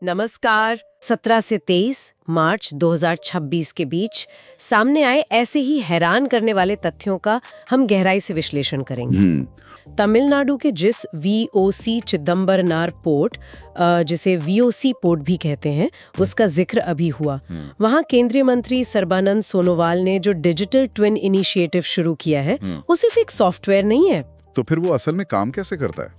नमस्कार। 17 से 23 मार्च 2026 के बीच सामने आए ऐसे ही हैरान करने वाले तथ्यों का हम गहराई से विश्लेषण करेंगे। तमिलनाडु के जिस वीओसी चिदम्बरनार पोर्ट, जिसे वीओसी पोर्ट भी कहते हैं, उसका जिक्र अभी हुआ। वहाँ केंद्रीय मंत्री सर्बानंद सोनोवाल ने जो डिजिटल ट्विन इनिशिएटिव शुरू किया है, वो सिर्फ एक सॉफ्टवेयर नहीं है। तो फिर वो असल में काम कैसे करता है?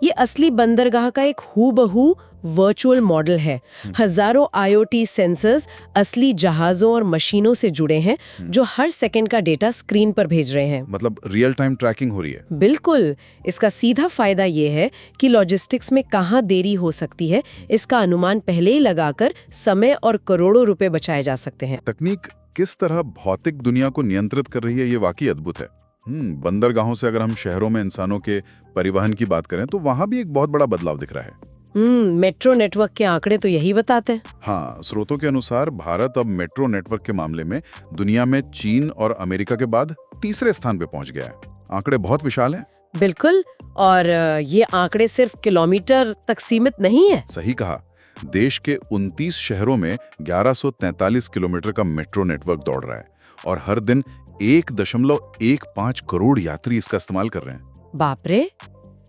ये असली बंदरगाह का एक हूबहू वर्चुअल मॉडल है। हजारों आईओटी सेंसर्स असली जहाजों और मशीनों से जुड़े हैं, जो हर सेकंड का डेटा स्क्रीन पर भेज रहे हैं। मतलब रियल टाइम ट्रैकिंग हो रही है? बिल्कुल। इसका सीधा फायदा ये है कि लॉजिस्टिक्स में कहाँ देरी हो सकती है, इसका अनुमान पहले ही लगाकर समय और करोड़ों रुपए बचाए जा सकते हैं। तकनीक किस तरह भौतिक दुनिया को नियंत्रित कर रही है, ये वाकई अद्भुत है। बंदरगाहों से अगर हम शहरों में इंसानों के परिवहन की बात करें तो वहां भी एक बहुत बड़ा बदलाव दिख रहा है। मेट्रो नेटवर्क के आंकड़े तो यही बताते हैं। हाँ, स्रोतों के अनुसार भारत अब मेट्रो नेटवर्क के मामले में दुनिया में चीन और अमेरिका के बाद तीसरे स्थान पे पहुंच गया है। आंकड़े बहुत विशाल हैं। बिल्कुल। और ये आंकड़े सिर्फ किलोमीटर तक सीमित नहीं है। सही कहा। देश के 29 शहरों में 1143 किलोमीटर का मेट्रो नेटवर्क दौड़ रहा है और हर दिन 1.15 करोड़ यात्री इसका इस्तेमाल कर रहे हैं। बाप रे,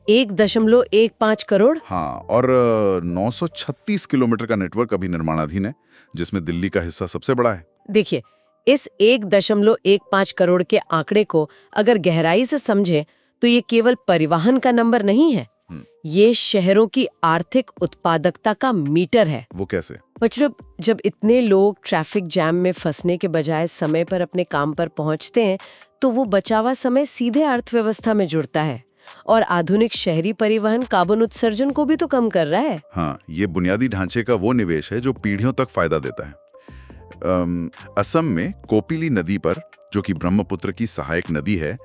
1.15 करोड़? हाँ, और 936 किलोमीटर का नेटवर्क अभी निर्माणाधीन है, जिसमें दिल्ली का हिस्सा सबसे बड़ा है। देखिए, इस 1.15 करोड़ के आंकड़े को अगर गहराई से समझें तो ये केवल परिवहन का नंबर नहीं है, ये शहरों की आर्थिक उत्पादकता का मीटर है। वो कैसे? मतलब जब इतने लोग ट्रैफिक जैम में फंसने के बजाय समय पर अपने काम पर पहुंचते हैं, तो वो बचा हुआ समय सीधे अर्थव्यवस्था में जुड़ता है और आधुनिक शहरी परिवहन कार्बन उत्सर्जन को भी तो कम कर रहा है। हाँ, ये बुनियादी ढांचे का वो निवेश है जो पीढ़ियों तक फायदा देता है। असम में कोपिली नदी पर, जो कि ब्रह्मपुत्र की सहायक नदी है,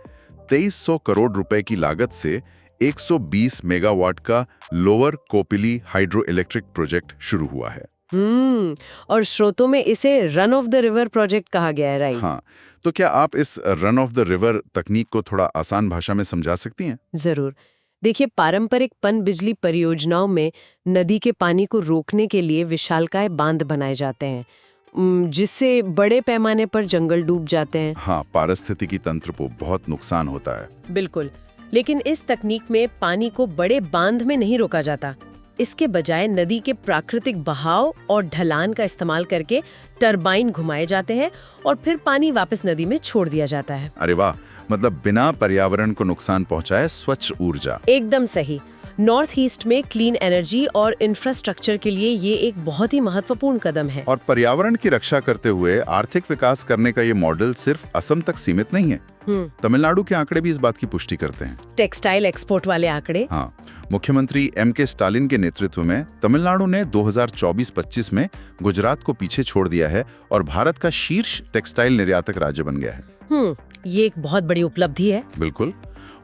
2300 करोड़ रुपए की लागत से 120 मेगावाट का lower Kopili hydro electric project शुरू हुआ है। और स्रोतों में इसे run of the river project कहा गया है, राइट? हाँ, तो क्या आप इस रन ऑफ द रिवर तकनीक को थोड़ा आसान भाषा में समझा सकती हैं? जरूर। देखिए, पारंपरिक पनबिजली परियोजनाओं में नदी के पानी को रोकने के लिए विशालकाय बांध बनाए जाते हैं, जिससे बड़े पैमाने पर जंगल डूब जाते हैं। हाँ, पारिस्थितिकी तंत्र को बहुत नुकसान होता है। बिल्कुल। लेकिन इस तकनीक में पानी को बड़े बांध में नहीं रोका जाता। इसके बजाय नदी के प्राकृतिक बहाव और ढलान का इस्तेमाल करके टरबाइन घुमाए जाते हैं और फिर पानी वापस नदी में छोड़ दिया जाता है। अरे वाह, मतलब बिना पर्यावरण को नुकसान पहुंचाए स्वच्छ ऊर्जा। एकदम सही। नॉर्थ ईस्ट में क्लीन एनर्जी और इंफ्रास्ट्रक्चर के लिए ये एक बहुत ही महत्वपूर्ण कदम है। और पर्यावरण की रक्षा करते हुए आर्थिक विकास करने का ये मॉडल सिर्फ असम तक सीमित नहीं है। तमिलनाडु के आंकड़े भी इस बात की पुष्टि करते हैं। टेक्सटाइल एक्सपोर्ट वाले आंकड़े? हाँ, मुख्यमंत्री M.K. स्टालिन के नेतृत्व में तमिलनाडु ने 2024-25 में गुजरात को पीछे छोड़ दिया है और भारत का शीर्ष टेक्सटाइल निर्यातक राज्य बन गया है। ये एक बहुत बड़ी उपलब्धि है। बिल्कुल।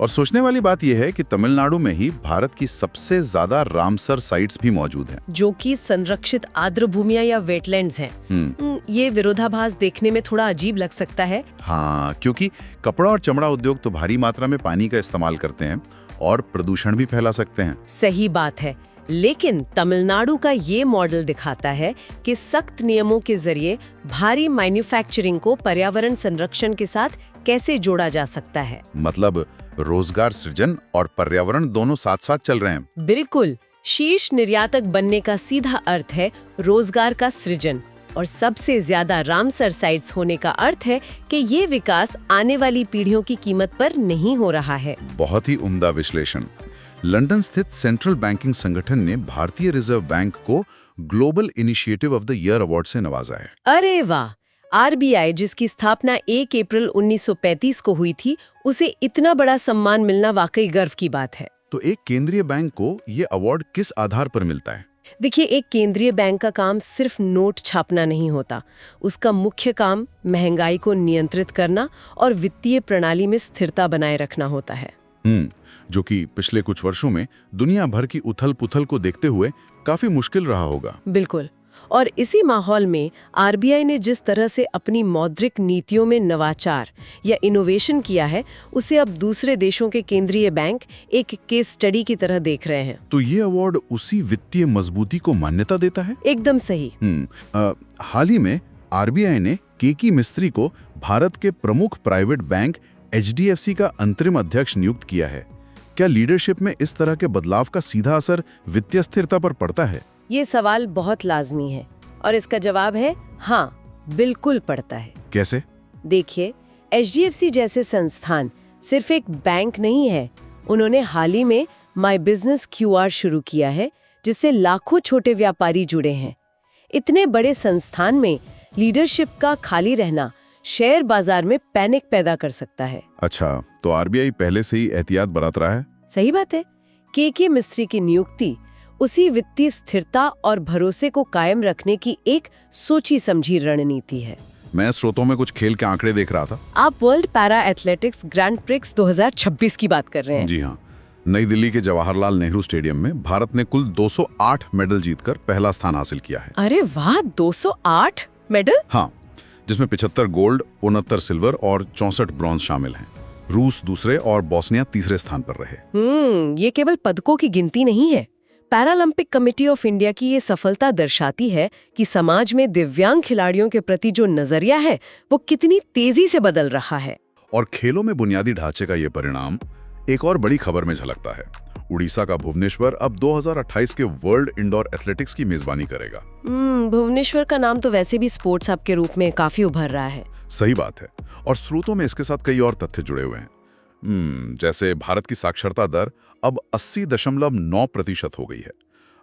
और सोचने वाली बात यह है कि तमिलनाडु में ही भारत की सबसे ज्यादा रामसर साइट्स भी मौजूद हैं, जो कि संरक्षित आर्द्र भूमियां या वेटलैंड्स हैं। ये विरोधाभास देखने में थोड़ा अजीब लग सकता है। हाँ, क्योंकि कपड़ा और चमड़ा उद्योग तो भारी मात्रा में पानी का इस्तेमाल करते हैं और प्रदूषण भी फैला सकते हैं। सही बात है, लेकिन तमिलनाडु का ये मॉडल दिखाता है कि सख्त नियमों के जरिए भारी मैन्युफैक्चरिंग को पर्यावरण संरक्षण के साथ कैसे जोड़ा जा सकता है। मतलब रोजगार सृजन और पर्यावरण दोनों साथ साथ चल रहे हैं। बिल्कुल। शीर्ष निर्यातक बनने का सीधा अर्थ है रोजगार का सृजन, और सबसे ज्यादा रामसर साइट्स होने का अर्थ है कि ये विकास आने वाली पीढ़ियों की कीमत पर नहीं हो रहा है। बहुत ही उम्दा विश्लेषण। लंदन स्थित सेंट्रल बैंकिंग संगठन ने भारतीय रिजर्व बैंक को global initiative of the year award से नवाजा है। अरे वाह! आरबीआई, जिसकी स्थापना 1 अप्रैल 1935 को हुई थी, उसे इतना बड़ा सम्मान मिलना वाकई गर्व की बात है। तो एक केंद्रीय बैंक को ये अवार्ड किस आधार पर मिलता है? देखिए, एक केंद्रीय बैंक का काम सिर्फ नोट छापना नहीं होता। उसका मुख्य काम महंगाई को नियंत्रित करना और वित्तीय प्रणाली में स्थिरता बनाए रखना होता है। जो कि पिछले कुछ वर्षों में दुनिया भर की उथल पुथल को देखते हुए काफी मुश्किल रहा होगा। बिल्कुल। और इसी माहौल में आरबीआई ने जिस तरह से अपनी मौद्रिक नीतियों में नवाचार या इनोवेशन किया है, उसे अब दूसरे देशों के केंद्रीय बैंक एक केस स्टडी की तरह देख रहे हैं। तो ये अवार्ड उसी वित्तीय मजबूती को मान्यता देता है? एकदम सही। हाल ही में आरबीआई ने केकी मिस्त्री को भारत के प्रमुख प्राइवेट बैंक एचडीएफसी का अंतरिम अध्यक्ष नियुक्त किया है। क्या लीडरशिप में इस तरह के बदलाव का सीधा असर वित्तीय स्थिरता पर पड़ता है? ये सवाल बहुत लाजमी है और इसका जवाब है हाँ, बिल्कुल पड़ता है। कैसे? देखिए, एचडीएफसी जैसे संस्थान सिर्फ एक बैंक नहीं है। उन्होंने हाल ही में माई बिजनेस क्यूआर शुरू किया है, जिससे लाखों छोटे व्यापारी जुड़े हैं। इतने बड़े संस्थान में लीडरशिप का खाली रहना शेयर बाजार में पैनिक पैदा कर सकता है। अच्छा, तो आरबीआई पहले से ही एहतियात बरत रहा है। सही बात है। केके मिस्त्री की नियुक्ति उसी वित्तीय स्थिरता और भरोसे को कायम रखने की एक सोची समझी रणनीति है। मैं श्रोतों में कुछ खेल के आंकड़े देख रहा था। आप world para athletics grand prix 2026 की बात कर रहे हैं? जी हाँ। नई दिल्ली के जवाहरलाल नेहरू स्टेडियम में भारत ने कुल 208 मेडल जीतकर पहला स्थान हासिल किया है। अरे वाह, 208 मेडल? हाँ, जिसमें 75 गोल्ड, 69 सिल्वर और 64 ब्रॉन्ज शामिल हैं। रूस दूसरे और बोस्निया तीसरे स्थान पर रहे। ये केवल पदकों की गिनती नहीं है। पैरालंपिक कमेटी ऑफ इंडिया की ये सफलता दर्शाती है कि समाज में दिव्यांग खिलाड़ियों के प्रति जो नजरिया है वो कितनी तेजी से बदल रहा है। और खेलों में बुनियादी ढांचे का ये परिणाम एक और बड़ी खबर में झलकता है। उड़ीसा का भुवनेश्वर अब 2028 के वर्ल्ड इंडोर एथलेटिक्स की मेजबानी करेगा। भुवनेश्वर का नाम तो वैसे भी स्पोर्ट्स हब के रूप में काफी उभर रहा है। सही बात है। और स्रोतों में इसके साथ कई और तथ्य जुड़े हुए हैं। जैसे भारत की साक्षरता दर अब 80.9% हो गई है।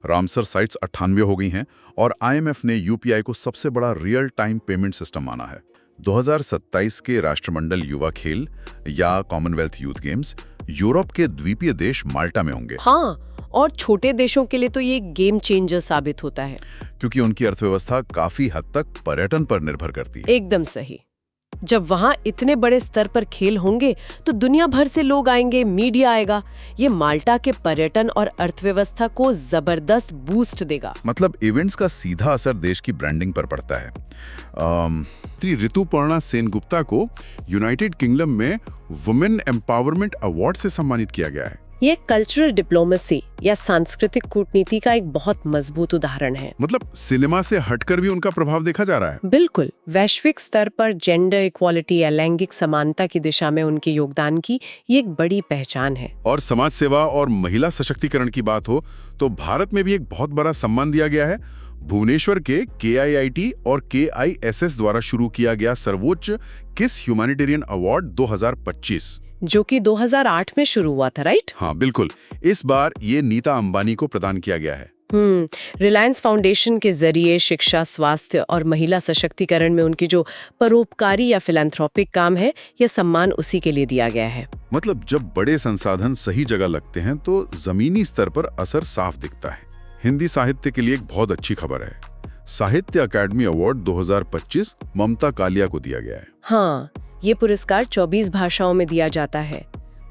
रामसर साइट्स 98 हो गई हैं और आईएमएफ ने यूपीआई को सबसे बड़ा रियल टाइम पेमेंट सिस्टम माना है। 2027 के राष्ट्रमंडल युवा खेल या कॉमनवेल्थ यूथ गेम्स यूरोप के द्वीपीय देश माल्टा में होंगे। हाँ, और छोटे देशों के लिए तो ये गेम चेंजर साबित होता है, क्योंकि उनकी अर्थव्यवस्था काफी हद तक पर्यटन पर निर्भर करती है। एकदम सही। जब वहाँ इतने बड़े स्तर पर खेल होंगे तो दुनिया भर से लोग आएंगे, मीडिया आएगा। ये माल्टा के पर्यटन और अर्थव्यवस्था को जबरदस्त बूस्ट देगा। मतलब इवेंट्स का सीधा असर देश की ब्रांडिंग पर पड़ता है। ऋतुपर्णा सेनगुप्ता को यूनाइटेड किंगडम में वुमेन एम्पावरमेंट अवार्ड से सम्मानित किया गया है। ये कल्चरल डिप्लोमेसी या सांस्कृतिक कूटनीति का एक बहुत मजबूत उदाहरण है। मतलब सिनेमा से हटकर भी उनका प्रभाव देखा जा रहा है। बिल्कुल। वैश्विक स्तर पर जेंडर इक्वालिटी या लैंगिक समानता की दिशा में उनके योगदान की ये एक बड़ी पहचान है। और समाज सेवा और महिला सशक्तिकरण की बात हो तो भारत में भी एक बहुत बड़ा सम्मान दिया गया है। भुवनेश्वर के KIIT और KISS द्वारा शुरू किया गया सर्वोच्च किस ह्यूमैनिटेरियन अवार्ड 2025, जो कि 2008 में शुरू हुआ था, राइट? हाँ बिल्कुल। इस बार ये नीता अंबानी को प्रदान किया गया है। रिलायंस फाउंडेशन के जरिए शिक्षा, स्वास्थ्य और महिला सशक्तिकरण में उनकी जो परोपकारी या फिलैंथ्रोपिक काम है, यह सम्मान उसी के लिए दिया गया है। मतलब जब बड़े संसाधन सही जगह लगते हैं तो जमीनी स्तर पर असर साफ दिखता है। हिंदी साहित्य के लिए एक बहुत अच्छी खबर है। साहित्य अकादमी अवार्ड 2025 ममता कालिया को दिया गया है। हाँ, ये पुरस्कार 24 भाषाओं में दिया जाता है।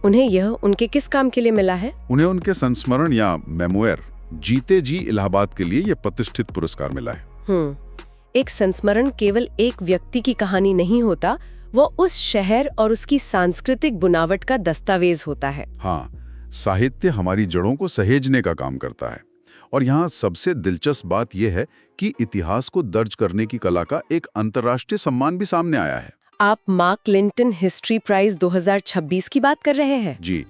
उन्हें यह उनके किस काम के लिए मिला है? उन्हें उनके संस्मरण या मेमोयर जीते जी इलाहाबाद के लिए यह प्रतिष्ठित पुरस्कार मिला है। एक संस्मरण केवल एक व्यक्ति की कहानी नहीं होता, वो उस शहर और उसकी सांस्कृतिक बुनावट का दस्तावेज होता है। हाँ, साहित्य हमारी जड़ों को सहेजने का काम करता है। और यहाँ सबसे दिलचस्प बात यह है कि इतिहास को दर्ज करने की कला का एक अंतर्राष्ट्रीय सम्मान भी सामने आया है। आप मार्क लिंटन हिस्ट्री प्राइज 2026 की बात कर रहे हैं? जी,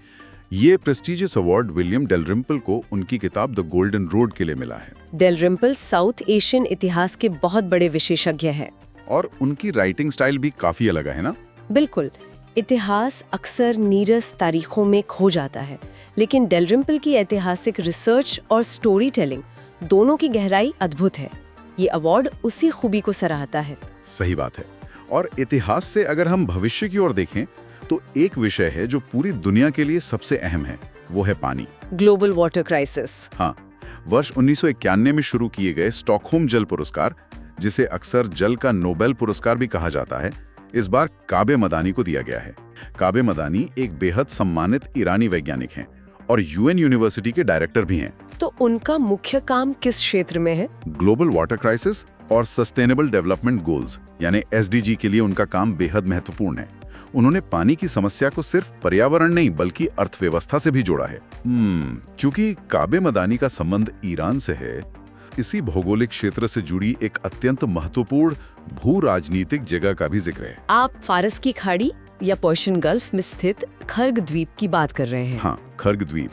ये प्रेस्टीजियस अवार्ड विलियम डेलरिम्पल को उनकी किताब द गोल्डन रोड के लिए मिला है। डेलरिम्पल साउथ एशियन इतिहास के बहुत बड़े विशेषज्ञ हैं। और उनकी राइटिंग स्टाइल भी काफी अलग है ना? बिल्कुल। इतिहास अक्सर नीरस तारीखों में खो जाता है, लेकिन डेलरिम्पल की ऐतिहासिक रिसर्च और स्टोरी टेलिंग दोनों की गहराई अद्भुत है। ये अवार्ड उसी खूबी को सराहता है। सही बात है। और इतिहास से अगर हम भविष्य की ओर देखें तो एक विषय है जो पूरी दुनिया के लिए सबसे अहम है, वो है पानी। Global water crisis. हाँ, वर्ष 1991 में शुरू किए गए स्टॉकहोम जल पुरस्कार, जिसे अक्सर जल का नोबेल पुरस्कार भी कहा जाता है, इस बार काबे मदानी को दिया गया है। काबे मदानी एक बेहद सम्मानित ईरानी वैज्ञानिक हैं और UN यूनिवर्सिटी के डायरेक्टर भी हैं। तो उनका मुख्य काम किस क्षेत्र में है? ग्लोबल वाटर क्राइसिस और सस्टेनेबल डेवलपमेंट गोल्स यानी एसडीजी के लिए उनका काम बेहद महत्वपूर्ण है। उन्होंने पानी की समस्या को सिर्फ पर्यावरण नहीं बल्कि अर्थव्यवस्था से भी जोड़ा है। चूंकि काबे मदानी का संबंध ईरान से है, इसी भौगोलिक क्षेत्र से जुड़ी एक अत्यंत महत्वपूर्ण भू राजनीतिक जगह का भी जिक्र है। आप फारस की खाड़ी या पर्शियन गल्फ में स्थित खर्ग द्वीप की बात कर रहे हैं। हाँ, खर्ग द्वीप।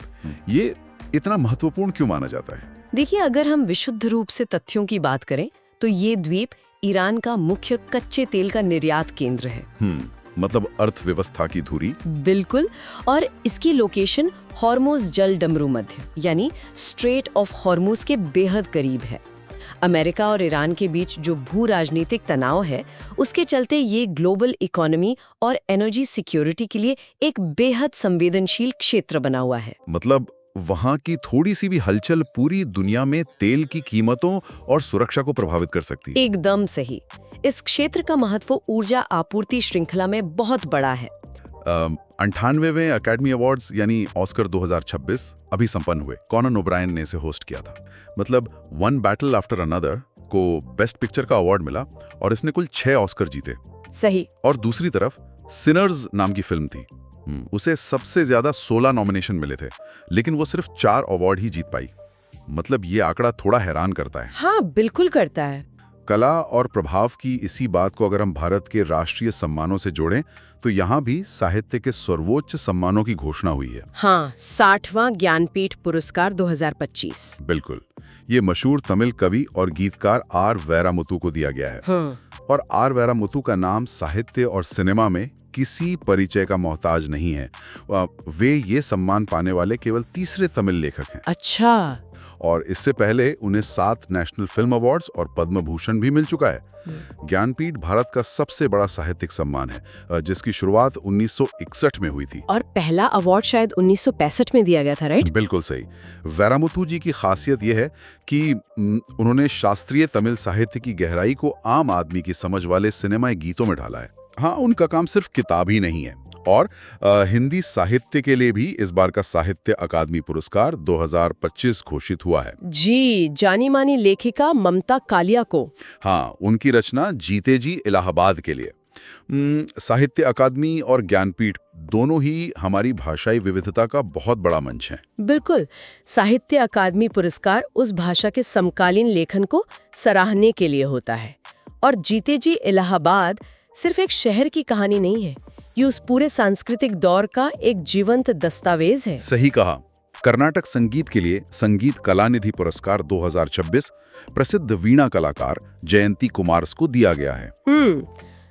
ये इतना महत्वपूर्ण क्यों माना जाता है? देखिए, अगर हम विशुद्ध रूप से तथ्यों की बात करें तो ये द्वीप ईरान का मुख्य कच्चे तेल का निर्यात केंद्र है। मतलब अर्थव्यवस्था की धुरी। बिल्कुल। और इसकी लोकेशन हॉर्मुज जल डमरू मध्य यानी स्ट्रेट ऑफ हॉर्मुज के बेहद करीब है। अमेरिका और ईरान के बीच जो भू राजनीतिक तनाव है, उसके चलते ये ग्लोबल इकोनॉमी और एनर्जी सिक्योरिटी के लिए एक बेहद संवेदनशील क्षेत्र बना हुआ है। मतलब वहाँ की थोड़ी सी भी हलचल पूरी दुनिया में तेल की कीमतों और सुरक्षा को प्रभावित कर सकती है। एकदम सही। इस क्षेत्र का महत्व ऊर्जा आपूर्ति श्रृंखला में बहुत बड़ा है। 98वें अकेडमी अवार्ड्स यानी ऑस्कर 2026 अभी संपन्न हुए। कॉनन ओब्रायन ने इसे होस्ट किया था। मतलब वन बैटल आफ्टर अनदर को बेस्ट पिक्चर का अवार्ड मिला और इसने कुल 6 ऑस्कर जीते। सही। और दूसरी तरफ सिनर्स नाम की फिल्म थी, उसे सबसे ज्यादा 16 नॉमिनेशन मिले थे, लेकिन वो सिर्फ 4 अवार्ड ही जीत पाई। मतलब ये आंकड़ा थोड़ा हैरान करता है। हाँ, बिल्कुल करता है। कला और प्रभाव की इसी बात को अगर हम भारत के राष्ट्रीय सम्मानों से जोड़ें तो यहाँ भी साहित्य के सर्वोच्च सम्मानों की घोषणा हुई है। हाँ, 60वां ज्ञानपीठ पुरस्कार 2025। बिल्कुल। ये मशहूर तमिल कवि और गीतकार आर वैरामुतु को दिया गया है। और आर वैरामुतु का नाम साहित्य और सिनेमा में किसी परिचय का मोहताज नहीं है। वे ये सम्मान पाने वाले केवल तीसरे तमिल लेखक हैं। अच्छा। और इससे पहले उन्हें 7 नेशनल फिल्म अवार्ड्स और पद्म भूषण भी मिल चुका है। ज्ञानपीठ भारत का सबसे बड़ा साहित्यिक सम्मान है, जिसकी शुरुआत 1961 में हुई थी। और पहला अवार्ड शायद 1965 में दिया गया था, राइट? बिल्कुल सही। वैरामुतु जी की खासियत यह है कि उन्होंने शास्त्रीय तमिल साहित्य की गहराई को आम आदमी की समझ वाले सिनेमाई गीतों में ढाला है। हाँ, उनका काम सिर्फ किताब ही नहीं है। और हिंदी साहित्य के लिए भी इस बार का साहित्य अकादमी पुरस्कार 2025 घोषित हुआ है। जी, जानी मानी लेखिका ममता कालिया को। हाँ, उनकी रचना जीते जी इलाहाबाद के लिए। साहित्य अकादमी और ज्ञानपीठ दोनों ही हमारी भाषाई विविधता का बहुत बड़ा मंच है। बिल्कुल। साहित्य अकादमी पुरस्कार उस भाषा के समकालीन लेखन को सराहने के लिए होता है। और जीते जी इलाहाबाद सिर्फ एक शहर की कहानी नहीं है, ये उस पूरे सांस्कृतिक दौर का एक जीवंत दस्तावेज है। सही कहा। कर्नाटक संगीत के लिए संगीत कलानिधि पुरस्कार 2026 प्रसिद्ध वीणा कलाकार जयंती कुमारस को दिया गया है।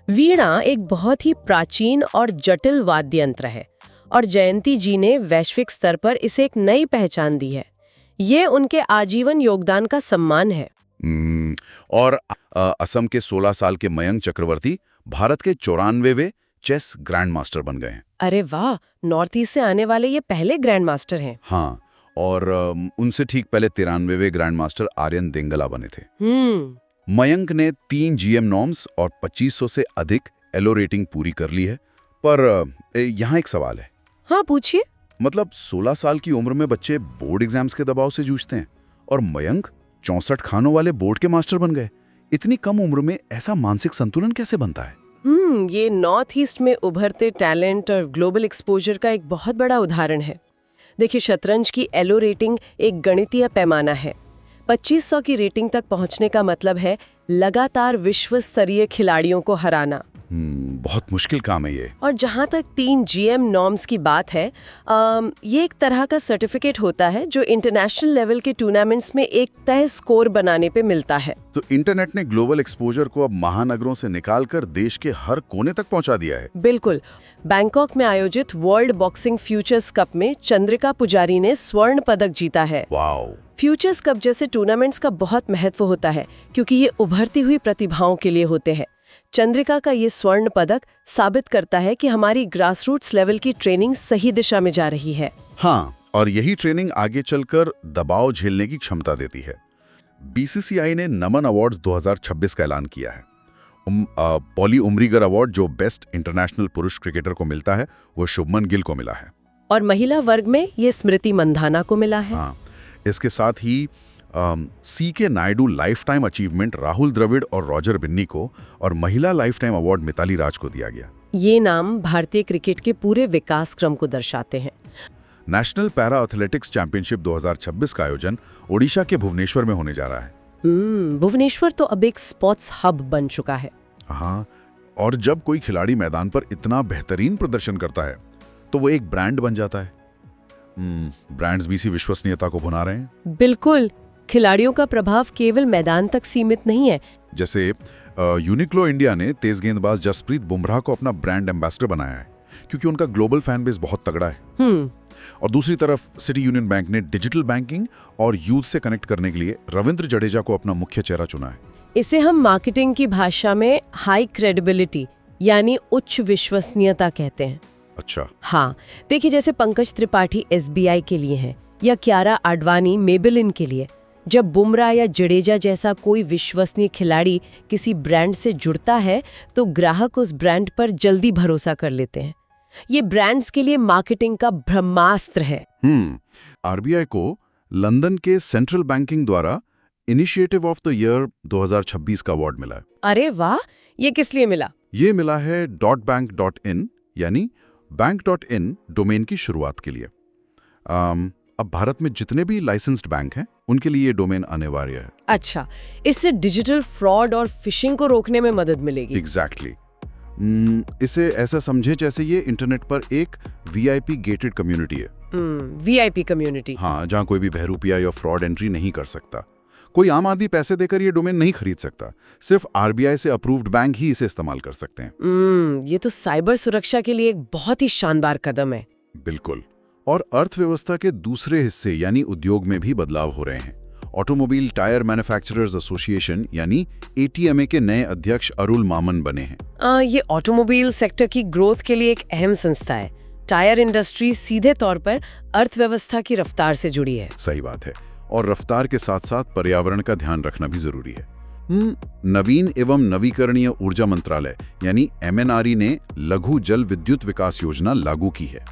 वीणा एक बहुत ही प्राचीन और जटिल वाद्य यंत्र है और जयंती जी ने वैश्विक स्तर पर इसे एक नई पहचान दी है। ये उनके आजीवन योगदान का सम्मान है। और असम के 16 साल के मयंक चक्रवर्ती भारत के 94वें चेस ग्रैंड मास्टर बन गए हैं। अरे वाह, नॉर्थ ईस्ट से आने वाले ये पहले ग्रैंड मास्टर हैं। हाँ, और उनसे ठीक पहले 93वें ग्रैंड मास्टर आर्यन देंगला बने थे। मयंक ने 3 जीएम नॉर्म्स और 2500 से अधिक एलो रेटिंग पूरी कर ली है। पर यहाँ एक सवाल है। हाँ, पूछिए। मतलब 16 साल की उम्र में बच्चे बोर्ड एग्जाम्स के दबाव से जूझते हैं और मयंक 64 खानों वाले बोर्ड के मास्टर बन गए। इतनी कम उम्र में ऐसा मानसिक संतुलन कैसे बनता है? ये नॉर्थ ईस्ट में उभरते टैलेंट और ग्लोबल एक्सपोजर का एक बहुत बड़ा उदाहरण है। देखिए, शतरंज की एलो रेटिंग एक गणितीय पैमाना है। 2500 की रेटिंग तक पहुंचने का मतलब है लगातार विश्व स्तरीय खिलाड़ियों को हराना। बहुत मुश्किल काम है ये। और जहां तक 3 जीएम नॉर्म्स की बात है, ये एक तरह का सर्टिफिकेट होता है जो इंटरनेशनल लेवल के टूर्नामेंट्स में एक तय स्कोर बनाने पे मिलता है। तो इंटरनेट ने ग्लोबल एक्सपोजर को अब महानगरों से निकालकर देश के हर कोने तक पहुंचा दिया है। बिल्कुल। बैंकॉक में आयोजित वर्ल्ड बॉक्सिंग फ्यूचर्स कप में चंद्रिका पुजारी ने स्वर्ण पदक जीता है। वाओ। फ्यूचर्स कप जैसे टूर्नामेंट्स का बहुत महत्व होता है क्योंकि ये उभरती हुई प्रतिभाओं के लिए होते हैं। चंद्रिका का ये स्वर्ण पदक साबित करता है कि हमारी ग्रासरूट्स लेवल की ट्रेनिंग सही दिशा में जा रही है। हाँ, और यही ट्रेनिंग आगे चलकर दबाव झेलने की क्षमता देती है। बीसीसीआई ने नमन अवार्ड्स 2026 का ऐलान किया है। पॉली उमरीगर अवार्ड जो बेस्ट इंटरनेशनल पुरुष क्रिकेटर को मिलता है, वो शुभमन गिल को मिला है। और महिला वर्ग में ये स्मृति मंधाना को मिला है। हाँ, इसके साथ ही CK Naidu life time achievement Rahul Dravid और रॉजर बिन्नी को और महिला life time award Mithali Raj को दिया गया। ये नाम भारतीय क्रिकेट के पूरे विकास क्रम को दर्शाते हैं। नेशनल पैरा एथलेटिक्स चैंपियनशिप 2026 का आयोजन ओडिशा के भुवनेश्वर में होने जा रहा है। भुवनेश्वर तो अब एक स्पोर्ट्स हब बन चुका है। हाँ, और जब कोई खिलाड़ी मैदान पर इतना बेहतरीन प्रदर्शन करता है तो वो एक ब्रांड बन जाता है। ब्रांड्स भी इसी विश्वसनीयता को भुना रहे हैं। बिल्कुल, खिलाड़ियों का प्रभाव केवल मैदान तक सीमित नहीं है। जैसे यूनिक्लो इंडिया ने तेज गेंदबाज जसप्रीत बुमराह को अपना ब्रांड एम्बेसडर बनाया है क्योंकि उनका ग्लोबल फैन बेस बहुत तगड़ा है। और दूसरी तरफ सिटी यूनियन बैंक ने डिजिटल बैंकिंग और यूथ से कनेक्ट करने के लिए रविंद्र जडेजा को अपना मुख्य चेहरा चुना है। इसे हम मार्केटिंग की भाषा में हाई क्रेडिबिलिटी यानी उच्च विश्वसनीयता कहते हैं। अच्छा। हाँ, देखिए जैसे पंकज त्रिपाठी SBI के लिए हैं या कियारा आडवाणी मेबेलिन के लिए। जब बुमराह या जडेजा जैसा कोई विश्वसनीय खिलाड़ी किसी ब्रांड से जुड़ता है तो ग्राहक उस ब्रांड पर जल्दी भरोसा कर लेते हैं। ये ब्रांड्स के लिए मार्केटिंग का ब्रह्मास्त्र है। RBI को लंदन के सेंट्रल बैंकिंग द्वारा इनिशिएटिव ऑफ द ईयर 2026 का अवार्ड मिला है। अरे वाह, ये किस लिए मिला? ये मिला है .bank.in यानी बैंक.in डोमेन की शुरुआत के लिए। अब भारत में जितने भी लाइसेंस्ड बैंक हैं उनके लिए ये डोमेन अनिवार्य है। अच्छा, इससे डिजिटल फ्रॉड और फिशिंग को रोकने में मदद मिलेगी। एग्जैक्टली। इसे ऐसा समझे जैसे ये इंटरनेट पर एक VIP गेटेड कम्युनिटी है। VIP community. हाँ, जहाँ कोई भी बहरूपिया या फ्रॉड एंट्री नहीं कर सकता। कोई आम आदमी पैसे देकर ये डोमेन नहीं खरीद सकता। सिर्फ RBI से अप्रूव्ड बैंक ही इसे इस्तेमाल कर सकते हैं। ये तो साइबर सुरक्षा के लिए एक बहुत ही शानदार कदम है। बिल्कुल। और अर्थव्यवस्था के दूसरे हिस्से यानी उद्योग में भी बदलाव हो रहे हैं। ऑटोमोबाइल टायर मैन्युफैक्चरर्स एसोसिएशन यानी ATMA के नए अध्यक्ष अरुल मामन बने हैं। ये ऑटोमोबाइल सेक्टर की ग्रोथ के लिए एक अहम संस्था है। टायर इंडस्ट्री सीधे तौर पर अर्थव्यवस्था की रफ्तार से जुड़ी है। सही बात है। और रफ्तार के साथ साथ पर्यावरण का ध्यान रखना भी जरूरी है। नवीन एवं नवीकरणीय ऊर्जा मंत्रालय यानी MNRE ने लघु जल विद्युत विकास योजना लागू की है।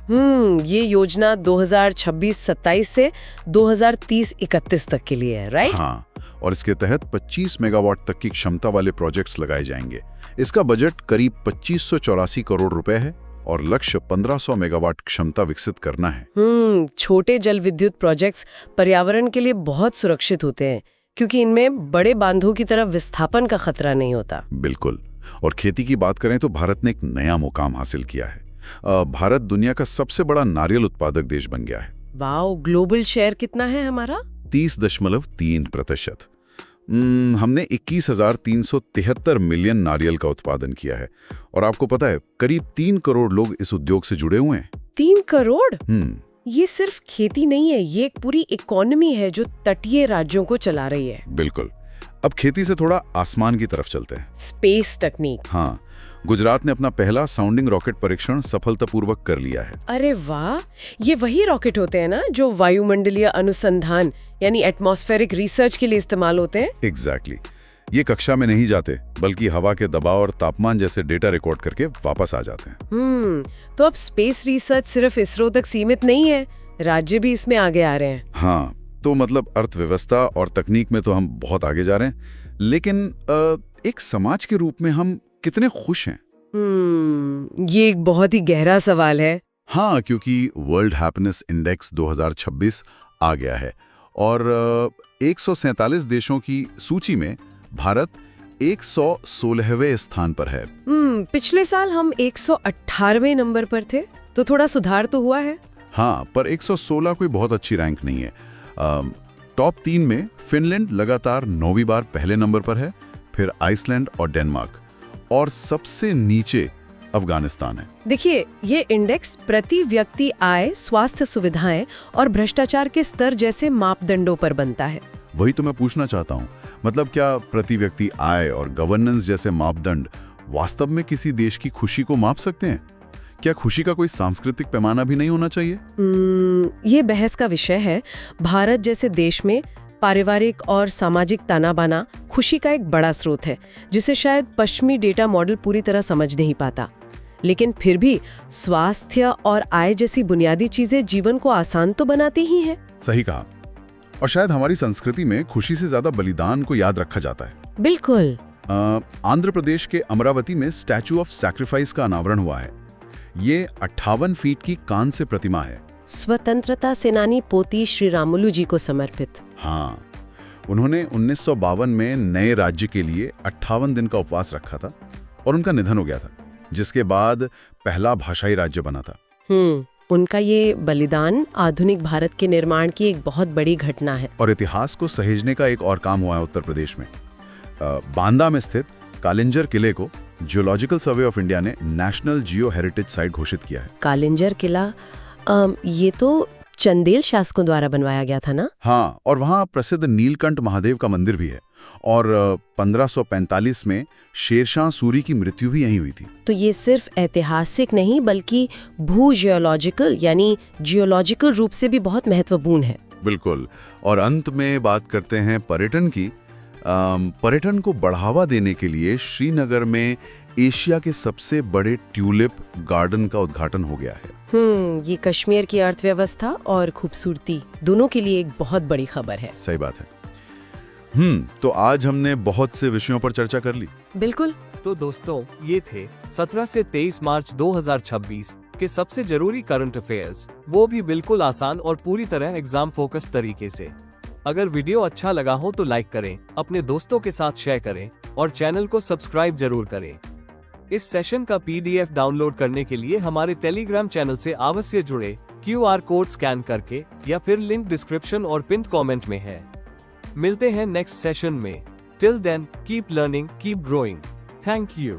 ये योजना 2026-27 से 2030-31 तक के लिए है, राइट? हाँ, और इसके तहत 25 मेगावाट तक की क्षमता वाले प्रोजेक्ट्स लगाए जाएंगे। इसका बजट करीब 2584 करोड़ रुपए है और लक्ष्य 1500 मेगावाट क्षमता विकसित करना है। छोटे जल विद्युत प्रोजेक्ट्स पर्यावरण के लिए बहुत सुरक्षित होते हैं क्योंकि इनमें बड़े बांधों की तरह विस्थापन का खतरा नहीं होता। बिल्कुल। और खेती की बात करें तो भारत ने एक नया मुकाम हासिल किया है। भारत दुनिया का सबसे बड़ा नारियल उत्पादक देश बन गया है। वाओ, ग्लोबल शेयर कितना है हमारा? 30.3%। हमने 21,373 मिलियन नारियल का उत्पादन किया है। और आपको पता है करीब 3 करोड़ लोग इस उद्योग से जुड़े हुए हैं। 3 करोड़? ये सिर्फ खेती नहीं है, ये एक पूरी इकोनॉमी है जो तटीय राज्यों को चला रही है। बिल्कुल। अब खेती से थोड़ा आसमान की तरफ चलते हैं। स्पेस तकनीक। हाँ, गुजरात ने अपना पहला साउंडिंग रॉकेट परीक्षण सफलतापूर्वक कर लिया है। अरे वाह, ये वही रॉकेट होते हैं ना जो वायुमंडलीय अनुसंधान यानी एटमॉस्फेरिक रिसर्च के लिए इस्तेमाल होते हैं? एग्जैक्टली। ये कक्षा में नहीं जाते बल्कि हवा के दबाव और तापमान जैसे डेटा रिकॉर्ड करके वापस आ जाते हैं। तो अब स्पेस रिसर्च सिर्फ इसरो तक सीमित नहीं है, राज्य भी इसमें आगे आ रहे हैं। हाँ, तो मतलब अर्थव्यवस्था और तकनीक में तो हम बहुत आगे जा रहे हैं, लेकिन एक समाज के रूप में हम कितने खुश हैं? ये एक बहुत ही गहरा सवाल है। हाँ, क्योंकि वर्ल्ड हैप्पीनेस इंडेक्स 2026 आ गया है और 147 देशों की सूची में भारत 116वें स्थान पर है। पिछले साल हम 118वें नंबर पर थे, तो थोड़ा सुधार तो हुआ है। हाँ, पर 116 कोई बहुत अच्छी रैंक नहीं है। टॉप 3 में फिनलैंड लगातार 9वीं बार पहले नंबर पर है, फिर आइसलैंड और डेनमार्क, और सबसे नीचे अफगानिस्तान है। देखिए, ये इंडेक्स प्रति व्यक्ति आय, स्वास्थ्य सुविधाएं और भ्रष्टाचार के स्तर जैसे मापदंडों पर बनता है। वही तो मैं पूछना चाहता हूँ, मतलब क्या प्रति व्यक्ति आय और गवर्नेंस जैसे मापदंड वास्तव में किसी देश की खुशी को माप सकते हैं? क्या खुशी का कोई सांस्कृतिक पैमाना भी नहीं होना चाहिए? ये बहस का विषय है। भारत जैसे देश में पारिवारिक और सामाजिक ताना-बाना खुशी का एक बड़ा स्रोत है, जिसे शायद पश्चिमी डेटा मॉडल पूरी तरह समझ नहीं पाता। लेकिन फिर भी स्वास्थ्य और आय जैसी बुनियादी चीजें जीवन को आसान तो बनाती ही हैं। सही कहा। और शायद हमारी संस्कृति में खुशी से ज्यादा बलिदान को याद रखा जाता है। बिल्कुल। आंध्र प्रदेश के अमरावती में स्टैचू ऑफ सैक्रिफाइस का अनावरण हुआ है। ये 58 फीट की कांस्य प्रतिमा है। स्वतंत्रता सेनानी पोती श्री रामुलु जी को समर्पित। हाँ, उन्होंने 1952 में नए राज्य के लिए 58 दिन का उपवास रखा था और उनका निधन हो गया था, जिसके बाद पहला भाषाई राज्य बना था। उनका ये बलिदान आधुनिक भारत के निर्माण की एक बहुत बड़ी घटना है। और इतिहास को सहेजने का एक और काम हुआ है उत्तर प्रदेश में। बांदा में स्थित कालिंजर किले को जियोलॉजिकल सर्वे ऑफ इंडिया ने नेशनल जियो हेरिटेज साइट घोषित किया है। कालिंजर किला, ये तो चंदेल शासकों द्वारा बनवाया गया था ना? हाँ, और वहाँ प्रसिद्ध नीलकंठ महादेव का मंदिर भी है। और 1545 में शेरशाह सूरी की मृत्यु भी यहीं हुई थी। तो ये सिर्फ ऐतिहासिक नहीं बल्कि भू जियोलॉजिकल यानी जियोलॉजिकल रूप से भी बहुत महत्वपूर्ण है। बिल्कुल। और अंत में बात करते हैं पर्यटन की। पर्यटन को बढ़ावा देने के लिए श्रीनगर में एशिया के सबसे बड़े ट्यूलिप गार्डन का उद्घाटन हो गया है। ये कश्मीर की अर्थव्यवस्था और खूबसूरती दोनों के लिए एक बहुत बड़ी खबर है। सही बात है। तो आज हमने बहुत से विषयों पर चर्चा कर ली। बिल्कुल। तो दोस्तों, ये थे 17 से 23 मार्च 2026 के सबसे जरूरी करंट अफेयर्स, वो भी बिल्कुल आसान और पूरी तरह एग्जाम फोकस तरीके से। अगर वीडियो अच्छा लगा हो तो लाइक करें, अपने दोस्तों के साथ शेयर करें और चैनल को सब्सक्राइब जरूर करें। इस सेशन का PDF डाउनलोड करने के लिए हमारे टेलीग्राम चैनल से अवश्य जुड़े, QR कोड स्कैन करके, या फिर लिंक डिस्क्रिप्शन और पिन कमेंट में है। मिलते हैं नेक्स्ट सेशन में। Till then, keep learning, keep growing. Thank you.